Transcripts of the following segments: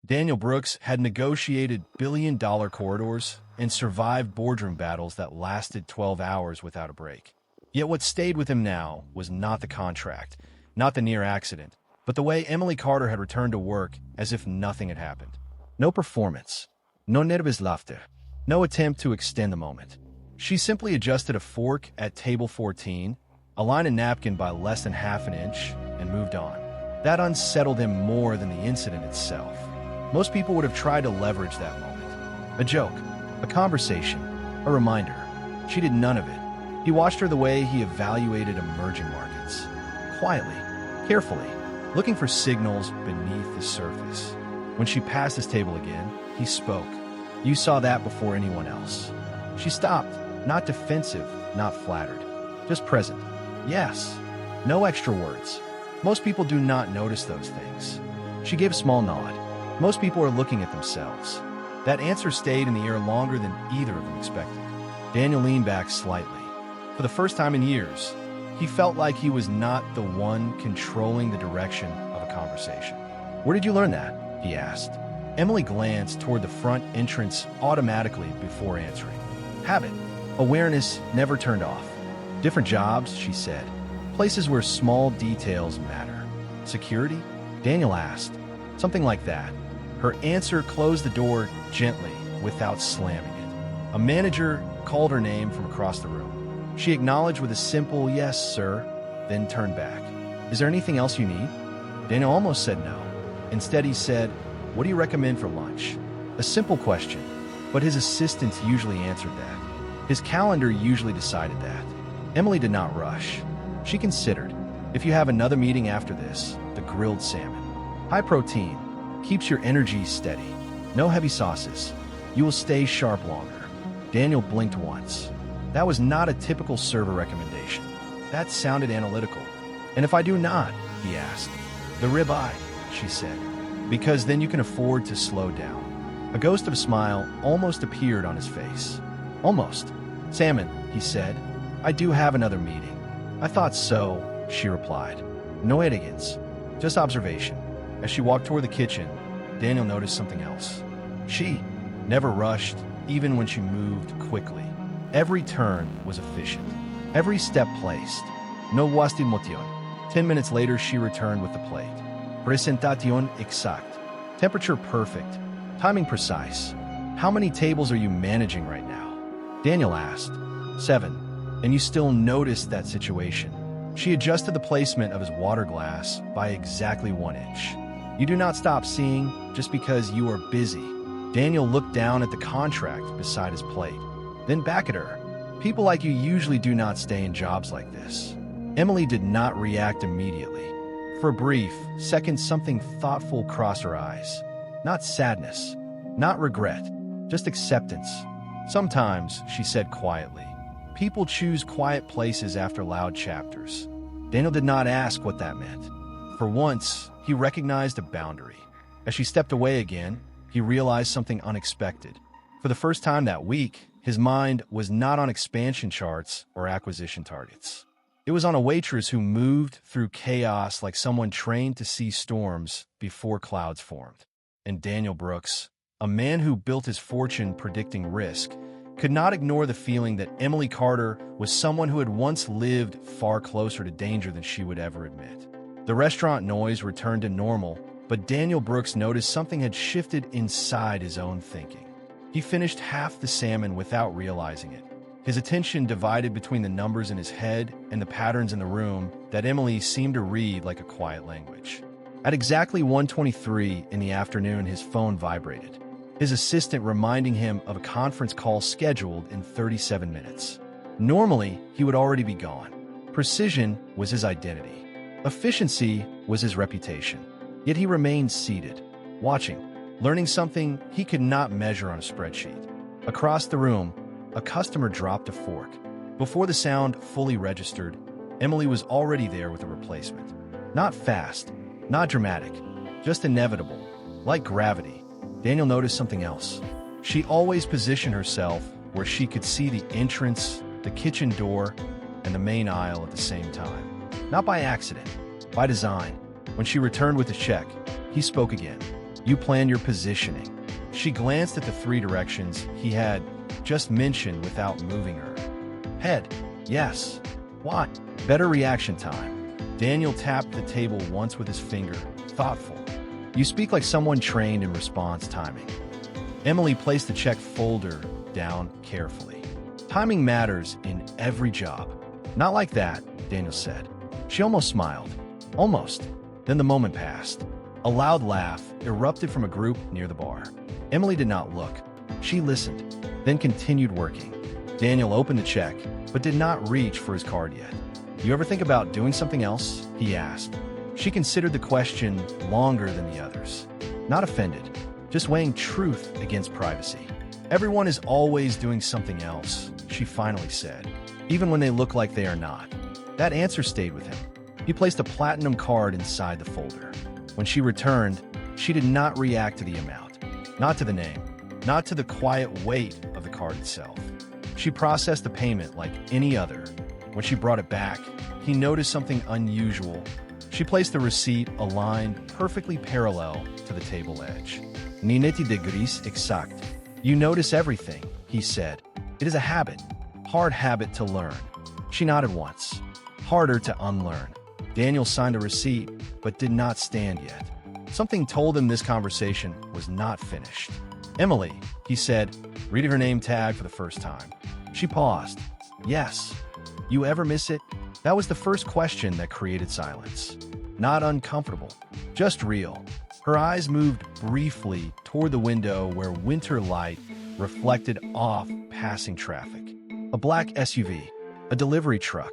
Daniel Brooks had negotiated billion-dollar corridors and survived boardroom battles that lasted 12 hours without a break. Yet what stayed with him now was not the contract, not the near accident, but the way Emily Carter had returned to work as if nothing had happened. No performance, no nervous laughter, no attempt to extend the moment. She simply adjusted a fork at table 14, aligned a napkin by less than half an inch, and moved on. That unsettled him more than the incident itself. Most people would have tried to leverage that moment. A joke, a conversation, a reminder. She did none of it. He watched her the way he evaluated emerging markets. Quietly, carefully, looking for signals beneath the surface. When she passed his table again, he spoke. You saw that before anyone else. She stopped, not defensive, not flattered. Just present. Yes. No extra words. Most people do not notice those things. She gave a small nod. Most people are looking at themselves. That answer stayed in the air longer than either of them expected. Daniel leaned back slightly. For the first time in years, he felt like he was not the one controlling the direction of a conversation. Where did you learn that? He asked. Emily glanced toward the front entrance automatically before answering. Habit. Awareness never turned off. Different jobs, she said. Places where small details matter. Security? Daniel asked. Something like that. Her answer closed the door gently, without slamming it. A manager called her name from across the room. She acknowledged with a simple, yes, sir, then turned back. Is there anything else you need? Daniel almost said no. Instead, he said, what do you recommend for lunch? A simple question, but his assistants usually answered that. His calendar usually decided that. Emily did not rush. She considered, if you have another meeting after this, the grilled salmon. High protein, keeps your energy steady. No heavy sauces. You will stay sharp longer. Daniel blinked once. That was not a typical server recommendation. That sounded analytical. And if I do not? He asked. The ribeye, she said. Because then you can afford to slow down. A ghost of a smile almost appeared on his face. Almost. Salmon, he said. I do have another meeting. I thought so, she replied. No arrogance, just observation. As she walked toward the kitchen, Daniel noticed something else. She never rushed, even when she moved quickly. Every turn was efficient. Every step placed. No wasted motion. 10 minutes later, she returned with the plate. Presentación exact. Temperature perfect. Timing precise. How many tables are you managing right now? Daniel asked. 7. And you still noticed that situation. She adjusted the placement of his water glass by exactly 1 inch. You do not stop seeing just because you are busy. Daniel looked down at the contract beside his plate, then back at her. People like you usually do not stay in jobs like this. Emily did not react immediately. For a brief second, something thoughtful crossed her eyes. Not sadness, not regret, just acceptance. Sometimes, she said quietly, people choose quiet places after loud chapters. Daniel did not ask what that meant. For once, he recognized a boundary. As she stepped away again, he realized something unexpected. For the first time that week, his mind was not on expansion charts or acquisition targets. It was on a waitress who moved through chaos like someone trained to see storms before clouds formed. And Daniel Brooks, a man who built his fortune predicting risk, could not ignore the feeling that Emily Carter was someone who had once lived far closer to danger than she would ever admit. The restaurant noise returned to normal, but Daniel Brooks noticed something had shifted inside his own thinking. He finished half the salmon without realizing it. His attention divided between the numbers in his head and the patterns in the room that Emily seemed to read like a quiet language. At exactly 1:23 in the afternoon, his phone vibrated. His assistant reminding him of a conference call scheduled in 37 minutes. Normally, he would already be gone. Precision was his identity. Efficiency was his reputation. Yet he remained seated, watching, learning something he could not measure on a spreadsheet. Across the room, a customer dropped a fork. Before the sound fully registered, Emily was already there with a replacement. Not fast, not dramatic, just inevitable. Like gravity, Daniel noticed something else. She always positioned herself where she could see the entrance, the kitchen door, and the main aisle at the same time. Not by accident, by design. When she returned with the check, he spoke again. You plan your positioning. She glanced at the 3 directions he had just mentioned without moving her head. Yes. What? Better reaction time. Daniel tapped the table once with his finger, thoughtful. You speak like someone trained in response timing. Emily placed the check folder down carefully. Timing matters in every job. Not like that, Daniel said. She almost smiled. Almost. Then the moment passed. A loud laugh erupted from a group near the bar. Emily did not look. She listened, then continued working. Daniel opened the check, but did not reach for his card yet. You ever think about doing something else? He asked. She considered the question longer than the others. Not offended, just weighing truth against privacy. Everyone is always doing something else, she finally said, even when they look like they are not. That answer stayed with him. He placed a platinum card inside the folder. When she returned, she did not react to the amount, not to the name, not to the quiet weight of the card itself. She processed the payment like any other. When she brought it back, he noticed something unusual. She placed the receipt aligned perfectly parallel to the table edge. Ninety degrees exact. You notice everything, he said. It is a habit, hard habit to learn. She nodded once. Harder to unlearn. Daniel signed a receipt, but did not stand yet. Something told him this conversation was not finished. Emily, he said, reading her name tag for the first time. She paused. Yes. You ever miss it? That was the first question that created silence. Not uncomfortable, just real. Her eyes moved briefly toward the window where winter light reflected off passing traffic. A black SUV, a delivery truck,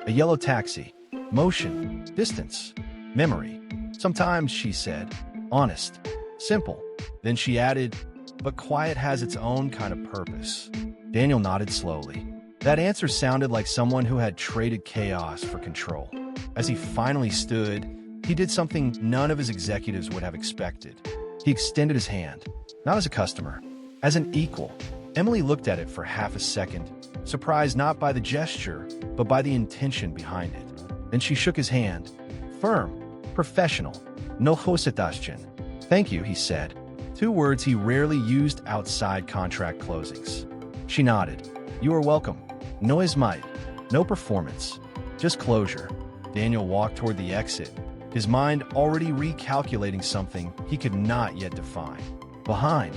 a yellow taxi, motion, distance, memory. Sometimes, she said, honest, simple. Then she added, but quiet has its own kind of purpose. Daniel nodded slowly. That answer sounded like someone who had traded chaos for control. As he finally stood, he did something none of his executives would have expected. He extended his hand, not as a customer, as an equal. Emily looked at it for half a second, surprised not by the gesture, but by the intention behind it. Then she shook his hand. Firm, professional, no hesitation. Thank you, he said. 2 words he rarely used outside contract closings. She nodded. You are welcome. No ismite, no performance, just closure. Daniel walked toward the exit, his mind already recalculating something he could not yet define. Behind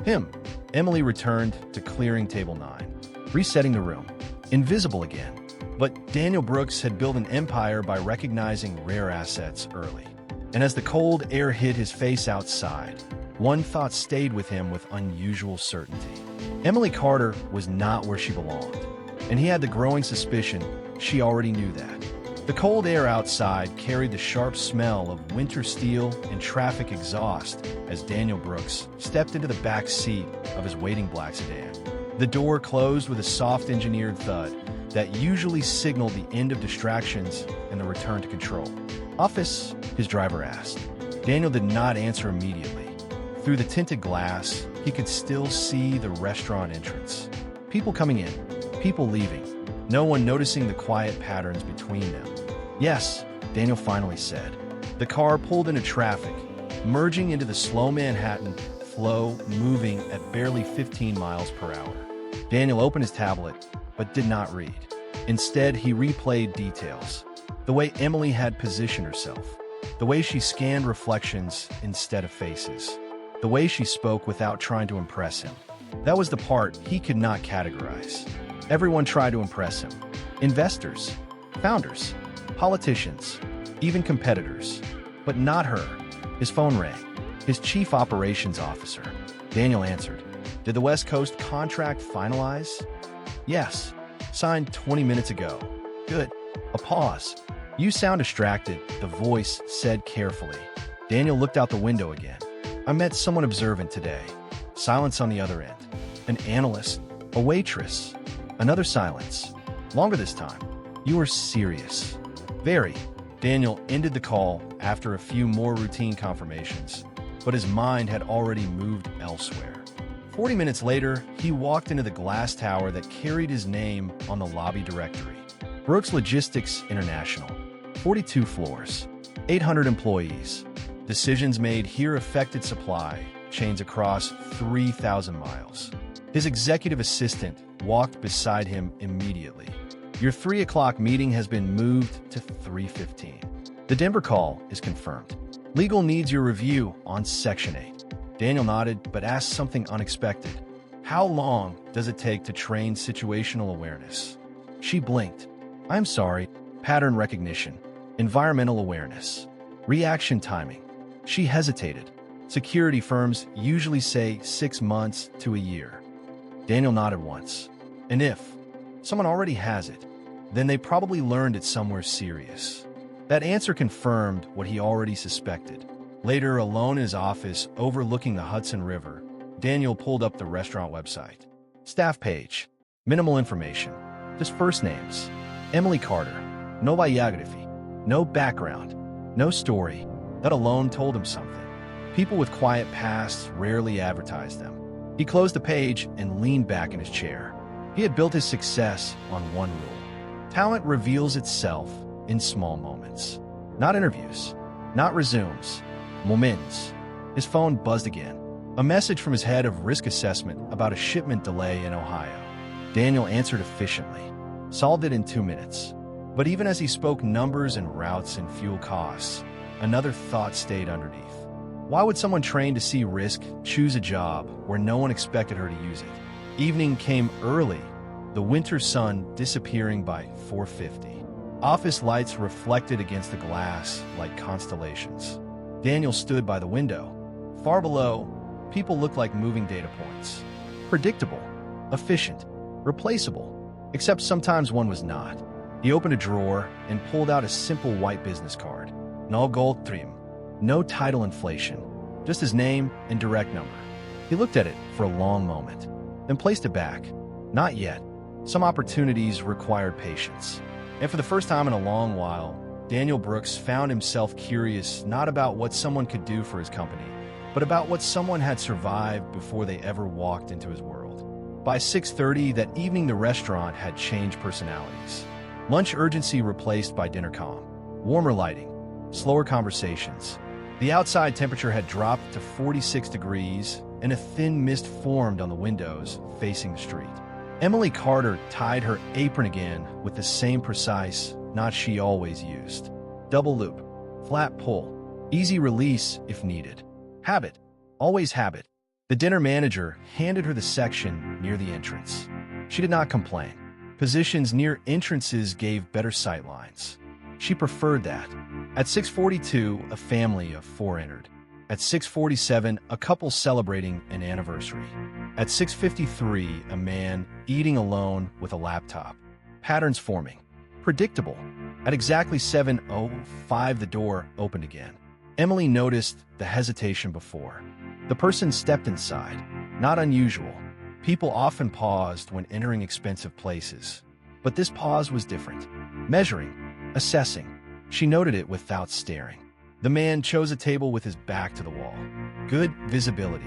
him, Emily returned to clearing table 9, resetting the room. Invisible again. But Daniel Brooks had built an empire by recognizing rare assets early. And as the cold air hit his face outside, one thought stayed with him with unusual certainty. Emily Carter was not where she belonged, and he had the growing suspicion she already knew that. The cold air outside carried the sharp smell of winter steel and traffic exhaust as Daniel Brooks stepped into the back seat of his waiting black sedan. The door closed with a soft engineered thud that usually signaled the end of distractions and the return to control. Office, his driver asked. Daniel did not answer immediately. Through the tinted glass, he could still see the restaurant entrance. People coming in, people leaving, no one noticing the quiet patterns between them. Yes, Daniel finally said. The car pulled into traffic, merging into the slow Manhattan flow, moving at barely 15 miles per hour. Daniel opened his tablet, but did not read. Instead, he replayed details. The way Emily had positioned herself. The way she scanned reflections instead of faces. The way she spoke without trying to impress him. That was the part he could not categorize. Everyone tried to impress him. Investors, founders, politicians, even competitors. But not her. His phone rang. His chief operations officer. Daniel answered. Did the West Coast contract finalize? Yes. Signed 20 minutes ago. Good. A pause. You sound distracted, the voice said carefully. Daniel looked out the window again. I met someone observant today. Silence on the other end. An analyst. A waitress. Another silence. Longer this time. You are serious. Very. Daniel ended the call after a few more routine confirmations, but his mind had already moved elsewhere. 40 minutes later, he walked into the glass tower that carried his name on the lobby directory. Brooks Logistics International. 42 floors. 800 employees. Decisions made here affected supply chains across 3,000 miles. His executive assistant walked beside him immediately. Your 3 o'clock meeting has been moved to 3:15. The Denver call is confirmed. Legal needs your review on Section 8. Daniel nodded, but asked something unexpected. How long does it take to train situational awareness? She blinked. I'm sorry. Pattern recognition. Environmental awareness. Reaction timing. She hesitated. Security firms usually say 6 months to a year. Daniel nodded once. And if someone already has it, then they probably learned it somewhere serious. That answer confirmed what he already suspected. Later, alone in his office overlooking the Hudson River, Daniel pulled up the restaurant website. Staff page. Minimal information. Just first names. Emily Carter. No biography. No background. No story. That alone told him something. People with quiet pasts rarely advertise them. He closed the page and leaned back in his chair. He had built his success on one rule. Talent reveals itself in small moments. Not interviews. Not resumes. Moments. His phone buzzed again. A message from his head of risk assessment about a shipment delay in Ohio. Daniel answered efficiently. Solved it in 2 minutes. But even as he spoke numbers and routes and fuel costs, another thought stayed underneath. Why would someone trained to see risk choose a job where no one expected her to use it? Evening came early, the winter sun disappearing by 4:50. Office lights reflected against the glass like constellations. Daniel stood by the window. Far below, people looked like moving data points. Predictable, efficient, replaceable, except sometimes one was not. He opened a drawer and pulled out a simple white business card. No gold trim, no title inflation, just his name and direct number. He looked at it for a long moment, then placed it back. Not yet. Some opportunities required patience. And for the first time in a long while, Daniel Brooks found himself curious not about what someone could do for his company, but about what someone had survived before they ever walked into his world. By 6:30 that evening, the restaurant had changed personalities. Lunch urgency replaced by dinner calm. Warmer lighting. Slower conversations. The outside temperature had dropped to 46 degrees, and a thin mist formed on the windows facing the street. Emily Carter tied her apron again with the same precise knot she always used. Double loop. Flat pull. Easy release if needed. Habit. Always habit. The dinner manager handed her the section near the entrance. She did not complain. Positions near entrances gave better sight lines. She preferred that. At 6:42, a family of 4 entered. At 6:47, a couple celebrating an anniversary. At 6:53, a man eating alone with a laptop. Patterns forming. Predictable. At exactly 7:05, the door opened again. Emily noticed the hesitation before. The person stepped inside. Not unusual. People often paused when entering expensive places. But this pause was different. Measuring. Assessing. She noted it without staring. The man chose a table with his back to the wall. Good visibility.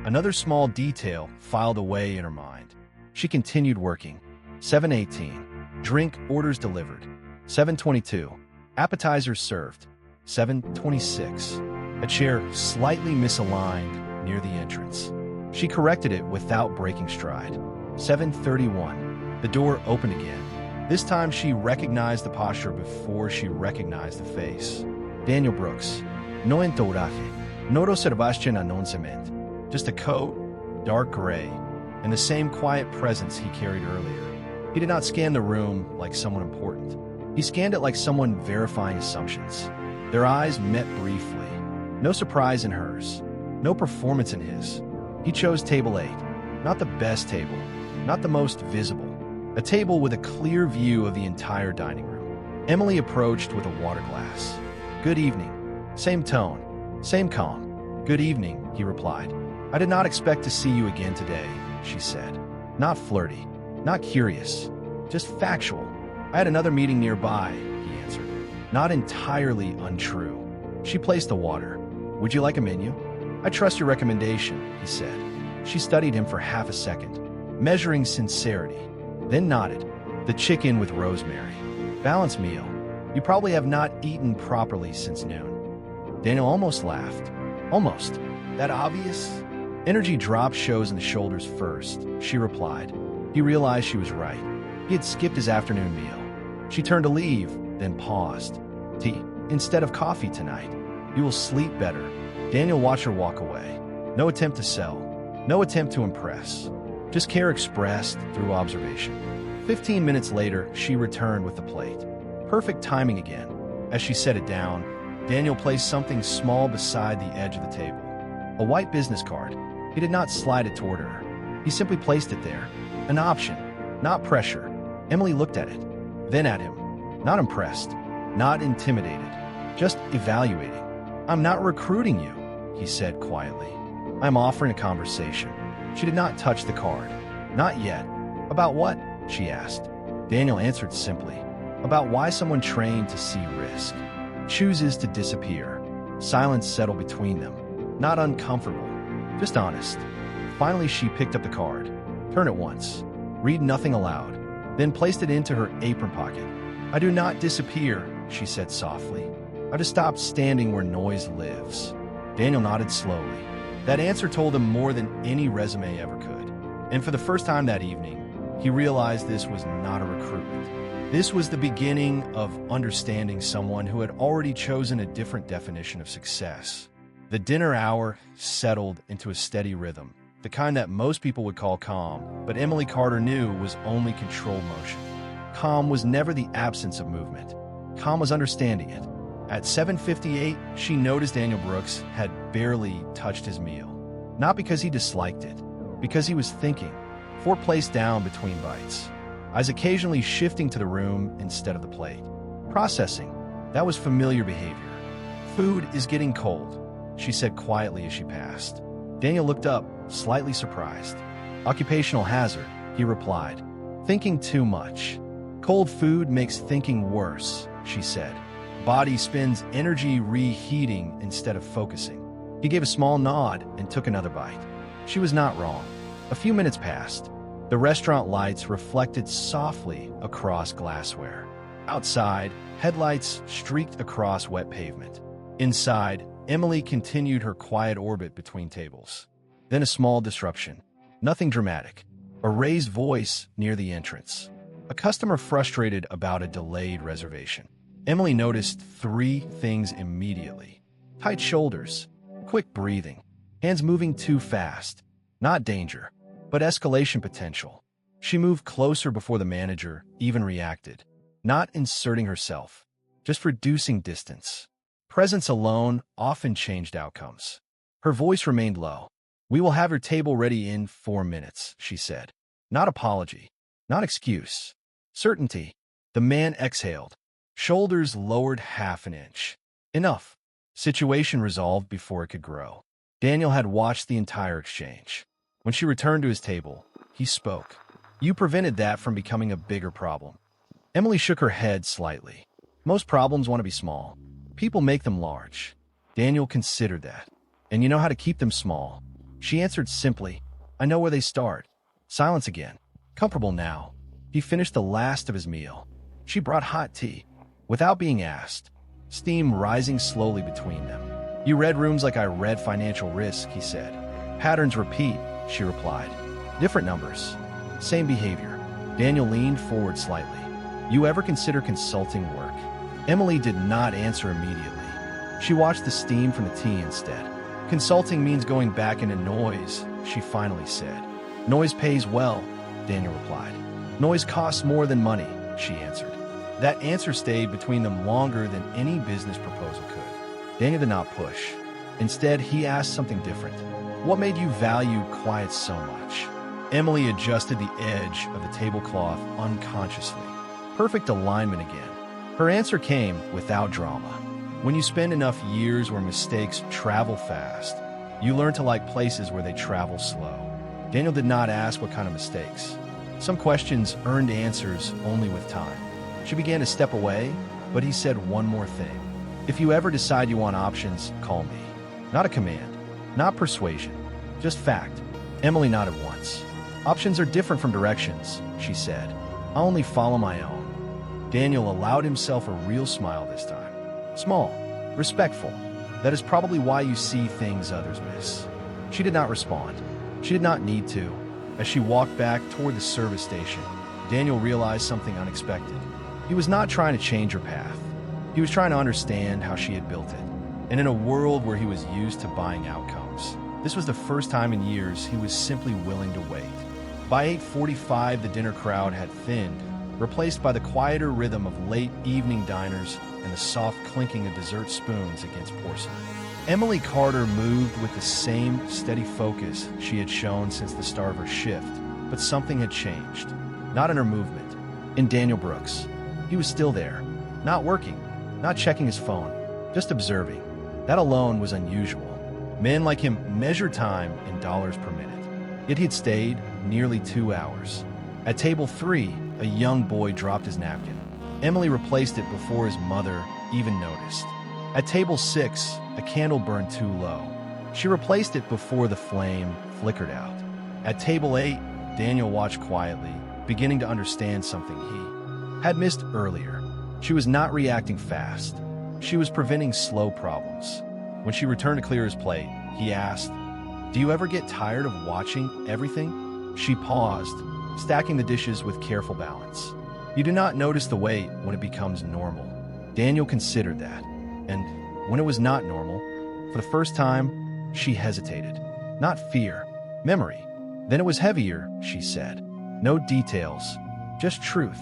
Another small detail filed away in her mind. She continued working. 7:18. Drink orders delivered. 7:22. Appetizers served. 7:26. A chair slightly misaligned near the entrance. She corrected it without breaking stride. 7:31. The door opened again. This time she recognized the posture before she recognized the face. Daniel Brooks. No entouraje. No reservación announcement. Just a coat, dark gray, and the same quiet presence he carried earlier. He did not scan the room like someone important. He scanned it like someone verifying assumptions. Their eyes met briefly. No surprise in hers. No performance in his. He chose table 8. Not the best table. Not the most visible. A table with a clear view of the entire dining room. Emily approached with a water glass. Good evening. Same tone. Same calm. Good evening, he replied. I did not expect to see you again today, she said. Not flirty. Not curious. Just factual. I had another meeting nearby, he answered. Not entirely untrue. She placed the water. Would you like a menu? I trust your recommendation, he said. She studied him for half a second, measuring sincerity, then nodded. The chicken with rosemary. Balanced meal. You probably have not eaten properly since noon. Daniel almost laughed. Almost. That obvious? Energy drop shows in the shoulders first, she replied. He realized she was right. He had skipped his afternoon meal. She turned to leave, then paused. Tea, instead of coffee tonight. You will sleep better. Daniel watched her walk away. No attempt to sell. No attempt to impress. Just care expressed through observation. 15 minutes later, she returned with the plate. Perfect timing again. As she set it down, Daniel placed something small beside the edge of the table. A white business card. He did not slide it toward her. He simply placed it there. An option, not pressure. Emily looked at it, then at him. Not impressed, not intimidated, just evaluating. I'm not recruiting you, he said quietly. I'm offering a conversation. She did not touch the card. Not yet. About what? She asked. Daniel answered simply. About why someone trained to see risk chooses to disappear. Silence settled between them. Not uncomfortable, just honest. Finally, she picked up the card. Turn it once. Read nothing aloud. Then placed it into her apron pocket. I do not disappear, she said softly. I just stopped standing where noise lives. Daniel nodded slowly. That answer told him more than any resume ever could. And for the first time that evening, he realized this was not a recruitment. This was the beginning of understanding someone who had already chosen a different definition of success. The dinner hour settled into a steady rhythm, the kind that most people would call calm, but Emily Carter knew was only controlled motion. Calm was never the absence of movement. Calm was understanding it. At 7:58, she noticed Daniel Brooks had barely touched his meal. Not because he disliked it, because he was thinking, placed down between bites. Eyes occasionally shifting to the room instead of the plate. Processing, that was familiar behavior. Food is getting cold, she said quietly as she passed. Daniel looked up, slightly surprised. Occupational hazard, he replied. Thinking too much. Cold food makes thinking worse, she said. Body spends energy reheating instead of focusing. He gave a small nod and took another bite. She was not wrong. A few minutes passed. The restaurant lights reflected softly across glassware. Outside, headlights streaked across wet pavement. Inside, Emily continued her quiet orbit between tables. Then a small disruption. Nothing dramatic. A raised voice near the entrance. A customer frustrated about a delayed reservation. Emily noticed three things immediately. Tight shoulders, quick breathing, hands moving too fast. Not danger, but escalation potential. She moved closer before the manager even reacted. Not inserting herself, just reducing distance. Presence alone often changed outcomes. Her voice remained low. We will have your table ready in 4 minutes, she said. Not apology, not excuse. Certainty. The man exhaled. Shoulders lowered half an inch. Enough. Situation resolved before it could grow. Daniel had watched the entire exchange. When she returned to his table, he spoke. You prevented that from becoming a bigger problem. Emily shook her head slightly. Most problems want to be small. People make them large. Daniel considered that. And you know how to keep them small. She answered simply, I know where they start. Silence again. Comfortable now. He finished the last of his meal. She brought hot tea. Without being asked. Steam rising slowly between them. You read rooms like I read Financial Risk, he said. Patterns repeat, she replied. Different numbers. Same behavior. Daniel leaned forward slightly. You ever consider consulting work? Emily did not answer immediately. She watched the steam from the tea instead. Consulting means going back into noise, she finally said. Noise pays well, Daniel replied. Noise costs more than money, she answered. That answer stayed between them longer than any business proposal could. Daniel did not push. Instead, he asked something different. What made you value quiet so much? Emily adjusted the edge of the tablecloth unconsciously. Perfect alignment again. Her answer came without drama. When you spend enough years where mistakes travel fast, you learn to like places where they travel slow. Daniel did not ask what kind of mistakes. Some questions earned answers only with time. She began to step away, but he said one more thing. If you ever decide you want options, call me. Not a command, not persuasion, just fact. Emily nodded once. Options are different from directions, she said. I only follow my own. Daniel allowed himself a real smile this time. Small, respectful. That is probably why you see things others miss." She did not respond. She did not need to. As she walked back toward the service station, Daniel realized something unexpected. He was not trying to change her path. He was trying to understand how she had built it. And in a world where he was used to buying outcomes, this was the first time in years he was simply willing to wait. By 8:45, the dinner crowd had thinned, replaced by the quieter rhythm of late evening diners and the soft clinking of dessert spoons against porcelain. Emily Carter moved with the same steady focus she had shown since the start of her shift, but something had changed. Not in her movement. In Daniel Brooks. He was still there. Not working. Not checking his phone. Just observing. That alone was unusual. Men like him measure time in dollars per minute. Yet he'd stayed nearly 2 hours. At table 3, a young boy dropped his napkin. Emily replaced it before his mother even noticed. At table 6, a candle burned too low. She replaced it before the flame flickered out. At table 8, Daniel watched quietly, beginning to understand something he had missed earlier. She was not reacting fast. She was preventing slow problems. When she returned to clear his plate, he asked, "Do you ever get tired of watching everything?" She paused, stacking the dishes with careful balance. You do not notice the weight when it becomes normal. Daniel considered that. And when it was not normal, for the first time, she hesitated. Not fear, memory. Then it was heavier, she said. No details, just truth.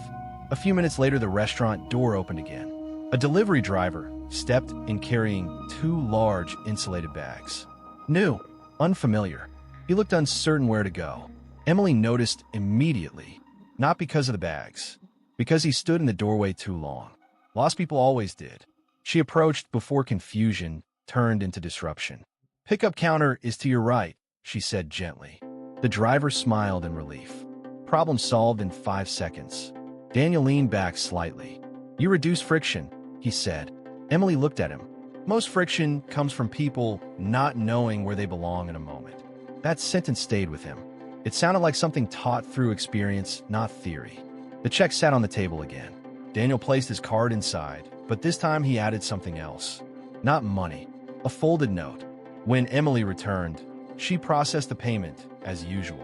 A few minutes later, the restaurant door opened again. A delivery driver stepped in carrying 2 large insulated bags. New, unfamiliar. He looked uncertain where to go. Emily noticed immediately, not because of the bags, because he stood in the doorway too long. Lost people always did. She approached before confusion turned into disruption. "Pickup counter is to your right," she said gently. The driver smiled in relief. Problem solved in 5 seconds. Daniel leaned back slightly. "You reduce friction," he said. Emily looked at him. Most friction comes from people not knowing where they belong in a moment. That sentence stayed with him. It sounded like something taught through experience, not theory. The check sat on the table again. Daniel placed his card inside, but this time he added something else. Not money, a folded note. When Emily returned, she processed the payment as usual.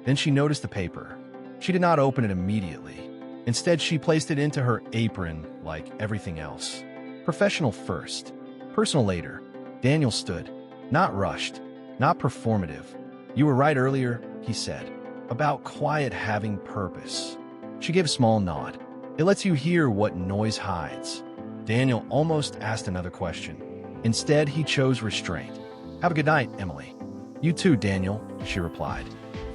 Then she noticed the paper. She did not open it immediately. Instead, she placed it into her apron like everything else. Professional first, personal later. Daniel stood, not rushed, not performative. "You were right earlier," he said, "about quiet having purpose." She gave a small nod. "It lets you hear what noise hides." Daniel almost asked another question. Instead, he chose restraint. "Have a good night, Emily." "You too, Daniel," she replied.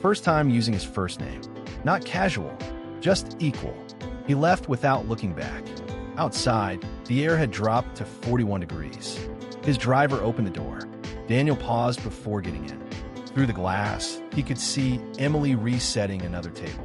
First time using his first name. Not casual, just equal. He left without looking back. Outside, the air had dropped to 41 degrees. His driver opened the door. Daniel paused before getting in. Through the glass, he could see Emily resetting another table.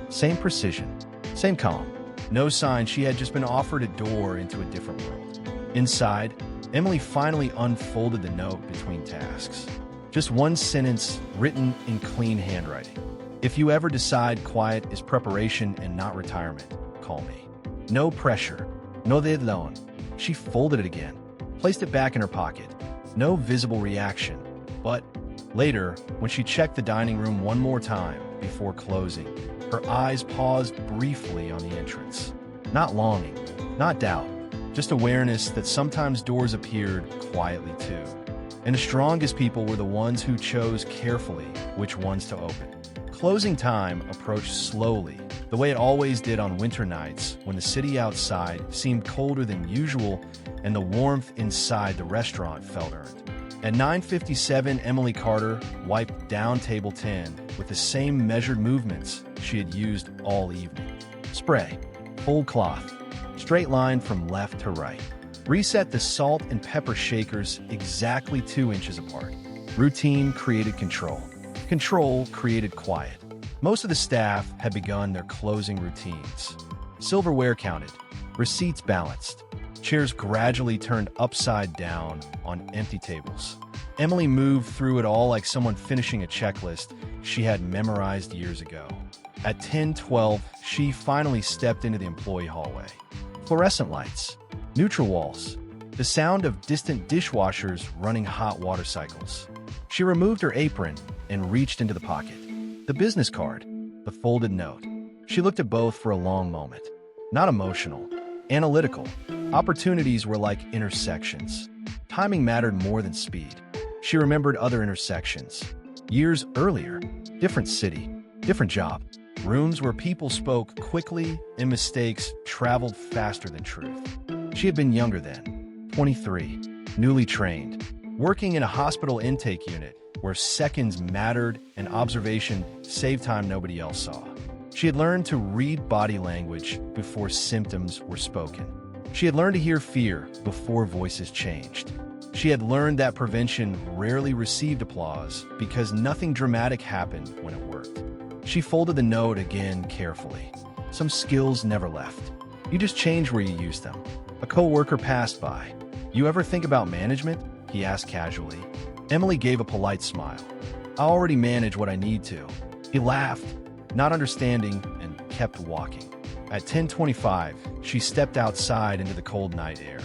Same precision, same calm. No sign she had just been offered a door into a different world. Inside, Emily finally unfolded the note between tasks. Just one sentence written in clean handwriting. "If you ever decide quiet is preparation and not retirement, call me." No pressure, no deadline. She folded it again, placed it back in her pocket. No visible reaction. But later, when she checked the dining room one more time before closing, her eyes paused briefly on the entrance. Not longing, not doubt, just awareness that sometimes doors appeared quietly too. And the strongest people were the ones who chose carefully which ones to open. Closing time approached slowly, the way it always did on winter nights when the city outside seemed colder than usual and the warmth inside the restaurant felt earned. At 9:57, Emily Carter wiped down table 10 with the same measured movements she had used all evening. Spray, fold cloth, straight line from left to right. Reset the salt and pepper shakers exactly 2 inches apart. Routine created control. Control created quiet. Most of the staff had begun their closing routines. Silverware counted, receipts balanced, chairs gradually turned upside down on empty tables. Emily moved through it all like someone finishing a checklist she had memorized years ago. At 10:12, she finally stepped into the employee hallway. Fluorescent lights, neutral walls, the sound of distant dishwashers running hot water cycles. She removed her apron and reached into the pocket. The business card, the folded note. She looked at both for a long moment. Not emotional, analytical. Opportunities were like intersections. Timing mattered more than speed. She remembered other intersections. Years earlier, different city, different job. Rooms where people spoke quickly and mistakes traveled faster than truth. She had been younger then, 23, newly trained, working in a hospital intake unit where seconds mattered and observation saved time nobody else saw. She had learned to read body language before symptoms were spoken. She had learned to hear fear before voices changed. She had learned that prevention rarely received applause because nothing dramatic happened when it worked. She folded the note again carefully. Some skills never left. You just change where you use them. A coworker passed by. "You ever think about management?" he asked casually. Emily gave a polite smile. "I already manage what I need to." He laughed, not understanding, and kept walking. At 10:25, she stepped outside into the cold night air.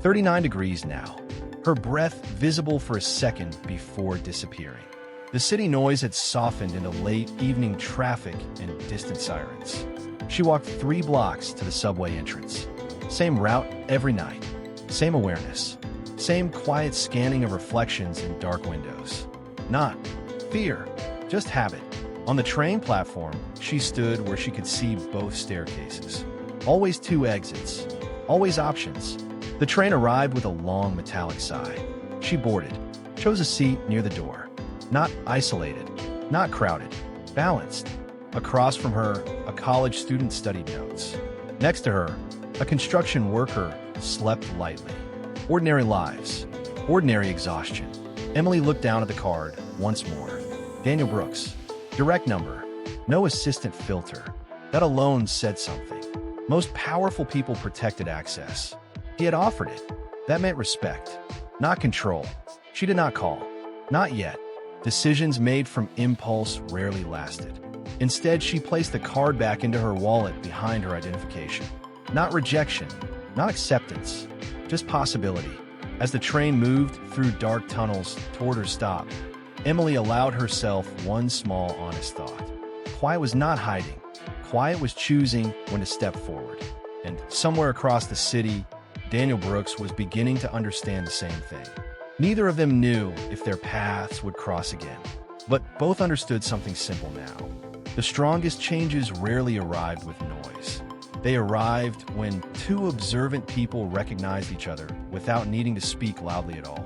39 degrees now. Her breath visible for a second before disappearing. The city noise had softened into late evening traffic and distant sirens. She walked 3 blocks to the subway entrance. Same route every night. Same awareness. Same quiet scanning of reflections in dark windows. Not fear, just habit. On the train platform, she stood where she could see both staircases. Always 2 exits. Always options. The train arrived with a long metallic sigh. She boarded, chose a seat near the door. Not isolated, not crowded, balanced. Across from her, a college student studied notes. Next to her, a construction worker slept lightly. Ordinary lives, ordinary exhaustion. Emily looked down at the card once more. Daniel Brooks. Direct number. No assistant filter. That alone said something. Most powerful people protected access. He had offered it. That meant respect, not control. She did not call. Not yet. Decisions made from impulse rarely lasted. Instead, she placed the card back into her wallet behind her identification. Not rejection, not acceptance, just possibility. As the train moved through dark tunnels toward her stop, Emily allowed herself one small, honest thought. Quiet was not hiding. Quiet was choosing when to step forward. And somewhere across the city, Daniel Brooks was beginning to understand the same thing. Neither of them knew if their paths would cross again, but both understood something simple now. The strongest changes rarely arrived with noise. They arrived when 2 observant people recognized each other without needing to speak loudly at all.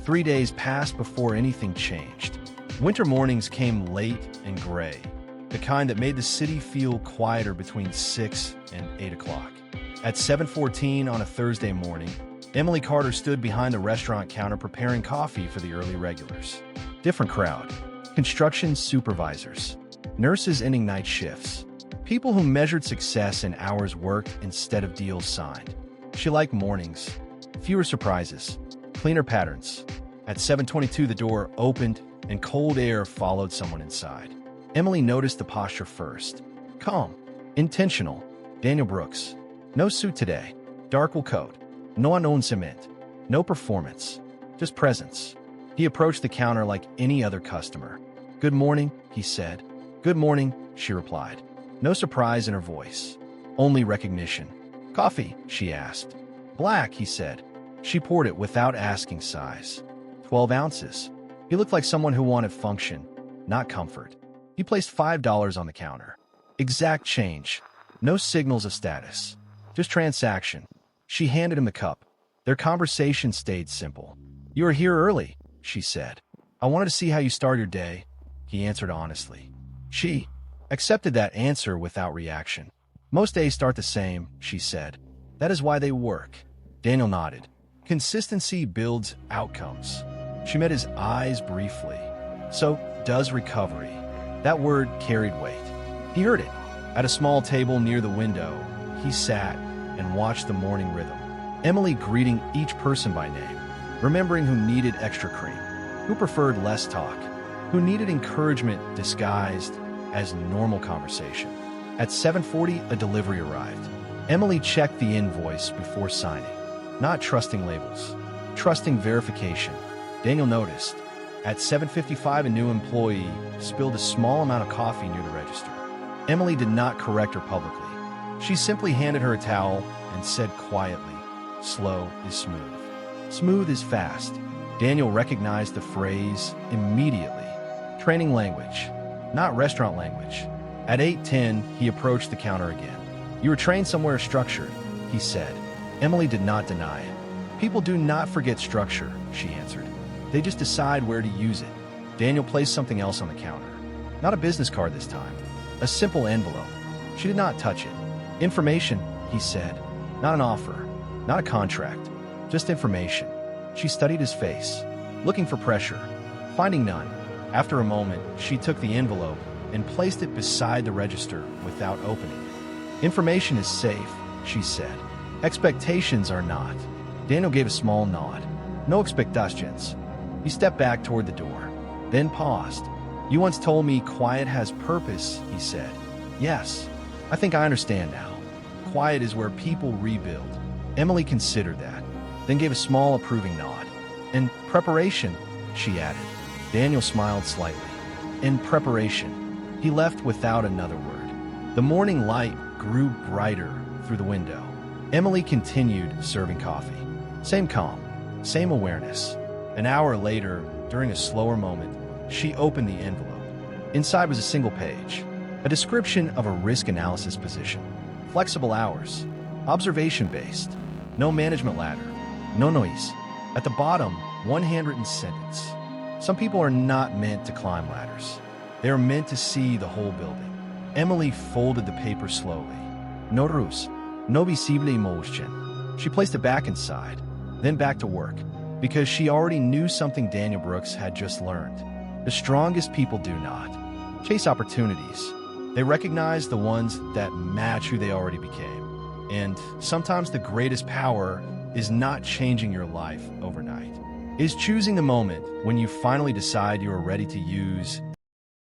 3 days passed before anything changed. Winter mornings came late and gray, the kind that made the city feel quieter between 6 and 8 o'clock. At 7:14 on a Thursday morning, Emily Carter stood behind the restaurant counter preparing coffee for the early regulars. Different crowd. Construction supervisors. Nurses ending night shifts. People who measured success in hours worked instead of deals signed. She liked mornings. Fewer surprises. Cleaner patterns. At 7:22, the door opened and cold air followed someone inside. Emily noticed the posture first. Calm. Intentional. Daniel Brooks. No suit today. Dark wool coat. No announcement. No performance. Just presence. He approached the counter like any other customer. "Good morning," he said. "Good morning," she replied. No surprise in her voice. Only recognition. "Coffee?" she asked. "Black," he said. She poured it without asking size. 12 ounces. He looked like someone who wanted function, not comfort. He placed $5 on the counter. Exact change. No signals of status. Just transaction. She handed him the cup. Their conversation stayed simple. "You were here early," she said. "I wanted to see how you start your day," he answered honestly. She accepted that answer without reaction. "Most days start the same," she said. "That is why they work." Daniel nodded. Consistency builds outcomes. She met his eyes briefly. So does recovery. That word carried weight. He heard it. At a small table near the window, he sat and watched the morning rhythm. Emily greeting each person by name, remembering who needed extra cream, who preferred less talk, who needed encouragement disguised as normal conversation. At 7:40, a delivery arrived. Emily checked the invoice before signing. Not trusting labels, trusting verification. Daniel noticed. At 7:55, a new employee spilled a small amount of coffee near the register. Emily did not correct her publicly. She simply handed her a towel and said quietly, "Slow is smooth. Smooth is fast." Daniel recognized the phrase immediately. Training language, not restaurant language. At 8:10, he approached the counter again. "You were trained somewhere structured," he said. Emily did not deny it. "People do not forget structure," she answered. "They just decide where to use it." Daniel placed something else on the counter. Not a business card this time. A simple envelope. She did not touch it. "Information," he said. "Not an offer. Not a contract. Just information." She studied his face, looking for pressure, finding none. After a moment, she took the envelope and placed it beside the register without opening it. "Information is safe," she said. "Expectations are not." Daniel gave a small nod. "No expectations." He stepped back toward the door, then paused. "You once told me quiet has purpose," he said. "Yes, I think I understand now. Quiet is where people rebuild." Emily considered that, then gave a small approving nod. "And preparation," she added. Daniel smiled slightly. "In preparation." He left without another word. The morning light grew brighter through the window. Emily continued serving coffee. Same calm, same awareness. An hour later, during a slower moment, she opened the envelope. Inside was a single page, a description of a risk analysis position. Flexible hours, observation-based, no management ladder, no noise. At the bottom, one handwritten sentence. "Some people are not meant to climb ladders. They are meant to see the whole building." Emily folded the paper slowly. No ruse, no visible emotion. She placed it back inside, then back to work, because she already knew something Daniel Brooks had just learned. The strongest people do not chase opportunities. They recognize the ones that match who they already became. And sometimes the greatest power is not changing your life overnight. It is choosing the moment when you finally decide you are ready to use